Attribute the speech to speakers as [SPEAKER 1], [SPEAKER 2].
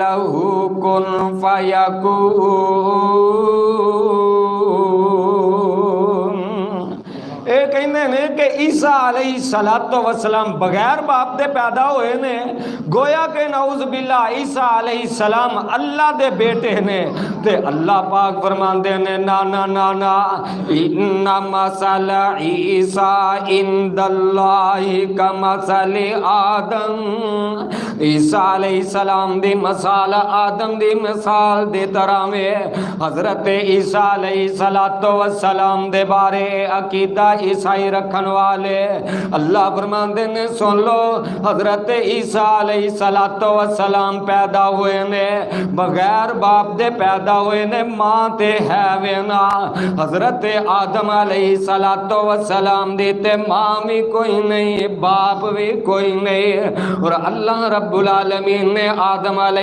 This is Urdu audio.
[SPEAKER 1] لہو کن فیکون۔ اے کہندے نے کہ عیسیٰ علیہ السلام بغیر باپ دے پیدا ہوئے نے، گویا کہ نعوذ باللہ عیسیٰ علیہ السلام اللہ دے بیٹے نے، تے اللہ پاک فرماندے نے نا نا نا نا ان مثل عیسیٰ عند اللہ کمثل آدم، عیسیٰ علیہ السلام دی مثال آدم دی مثال دی طرح میں۔ حضرت عیسیٰ علیہ السلام دے بارے عقیدہ عیسائی رکھن والے اللہ فرماندے نے سن لو، حضرت عیسیٰ علیہ السلام پیدا ہوئے نے بغیر باپ دے پیدا ہوئے نے، ماں تے ہے وینا۔ حضرت آدم علیہ السلام دی تے ماں بھی کوئی نہیں، باپ بھی کوئی نہیں، اور اللہ رب العالمین نے آدم علیہ